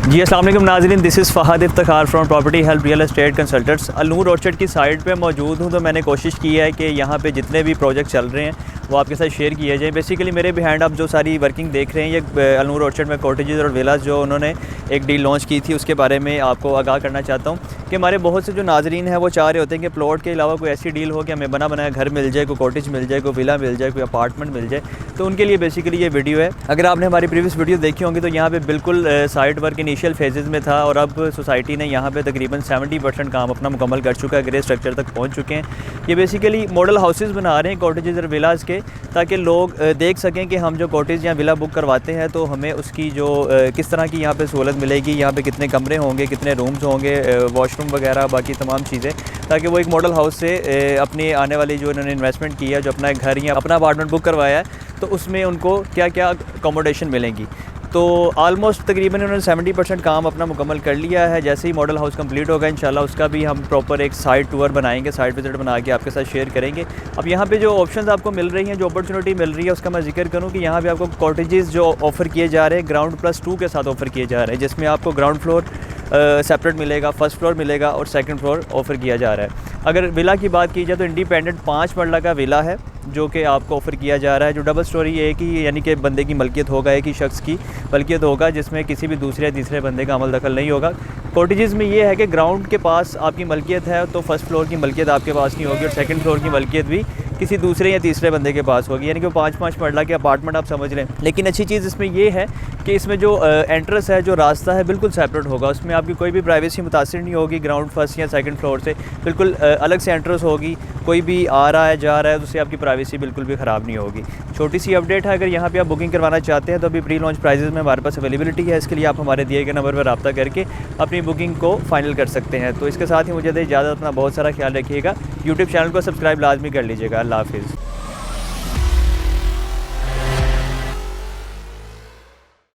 जी अस्सलाम वालेकुम नाज़रीन, this is Fahad Iftikhar from property help real estate consultants. Al-Noor orchard की साइट पे मौजूद हूँ। तो मैंने कोशिश की है कि यहाँ पे जितने भी प्रोजेक्ट चल रहे हैं वो आपके साथ शेयर किए जाएँ। बेसिकली मेरे बिहाइंड आप जो सारी वर्किंग देख रहे हैं, ये अल-नूर ऑर्चर्ड में कॉटेजेस और विलास जो उन्होंने एक डील लॉन्च की थी, उसके बारे में आपको आगाह करना चाहता हूँ कि हमारे बहुत से जो नाज़रीन हैं वो चाह रहे होते हैं कि प्लॉट के अलावा कोई ऐसी डील हो कि हमें बना बनाया घर मिल जाए, कोई कॉटेज मिल जाए, कोई विला मिल जाए, कोई अपार्टमेंट मिल जाए। तो उनके लिए बेसिकली ये वीडियो है। अगर आपने हमारी प्रीवियस वीडियो देखी होंगी तो यहाँ पे बिल्कुल साइट वर्क इनिशियल फेजेज़ में था और अब सोसाइटी ने यहाँ पे तकरीबन 70% काम अपना मुकम्मल कर चुका है, ग्रे स्ट्रक्चर तक पहुँच चुके हैं। ये बेसिकली मॉडल हाउसेज़ बना रहे हैं कॉटेजेस और विलास के, ताकि लोग देख सकें कि हम जो कॉटेज या विला बुक करवाते हैं तो हमें उसकी जो किस तरह की यहाँ पे सहूलत मिलेगी, यहाँ पे कितने कमरे होंगे, कितने रूम्स होंगे, वॉशरूम वगैरह बाकी तमाम चीज़ें, ताकि वो एक मॉडल हाउस से अपनी आने वाली जो इन्होंने इन्वेस्टमेंट किया, जो अपना घर या अपना अपार्टमेंट बुक करवाया है, तो उसमें उनको क्या क्या अकोमोडेशन मिलेंगी। तो आलमोस्ट तकरीबन उन्होंने 70% काम अपना मुकम्मल कर लिया है। जैसे ही मॉडल हाउस कंप्लीट होगा इंशाल्लाह उसका भी हम प्रॉपर एक साइट टूर बनाएंगे, साइट विजिट बना के आपके साथ शेयर करेंगे। अब यहाँ पे जो ऑप्शंस आपको मिल रही हैं, जो अपॉर्चुनिटी मिल रही है, उसका मैं जिक्र करूँ कि यहाँ पे आपको कॉटेजेस जो ऑफ़र किए जा रहे हैं ग्राउंड +2 के साथ ऑफ़र किए जा रहे हैं, जिसमें आपको ग्राउंड फ्लोर सेपरेट मिलेगा, फर्स्ट फ्लोर मिलेगा और सेकंड फ्लोर ऑफ़र किया जा रहा है। अगर विला की बात की जाए तो इंडिपेंडेंट 5 मरला का विला है जो कि आपको ऑफ़र किया जा रहा है, जो डबल स्टोरी एक ही यानी कि बंदे की मलकियत होगा, एक ही शख्स की मलकियत होगा, जिसमें किसी भी दूसरे या तीसरे बंदे का अमल दखल नहीं होगा। कॉटेजेस में ये है कि ग्राउंड के पास आपकी मलकियत है तो फर्स्ट फ्लोर की मलकियत आपके पास नहीं होगी और सेकंड फ्लोर की मलकियत भी किसी दूसरे या तीसरे बंदे के पास होगी, यानी कि 5-5 मरला के अपार्टमेंट आप समझ लें। लेकिन अच्छी चीज़ इसमें ये है कि इसमें जो एंट्रेंस है, जो रास्ता है, बिल्कुल सेपरेट होगा। उसमें आपकी कोई भी प्राइवेसी मुतासिर नहीं होगी ग्राउंड फर्स्ट या सेकंड फ्लोर से, बिल्कुल अलग से एंट्रेंस होगी। कोई भी आ रहा है जा रहा है तो उससे आपकी प्राइवेसी बिल्कुल भी ख़राब नहीं होगी। छोटी सी अपडेट है, अगर यहाँ पे आप बुकिंग करवाना चाहते हैं तो अभी प्री लॉन्च प्राइजेज़ में हमारे पास अवेलेबिलिटी है। इसके लिए आप हमारे दिए गए नंबर पर रब्ता करके अपनी बुकिंग को फाइनल कर सकते हैं। तो इसके साथ ही मुझे दे इजाज़त, अपना बहुत सारा ख्याल रखिएगा। यूट्यूब चैनल को सब्सक्राइब लाजमी कर लीजिएगा। अल्लाह हाफ़िज़।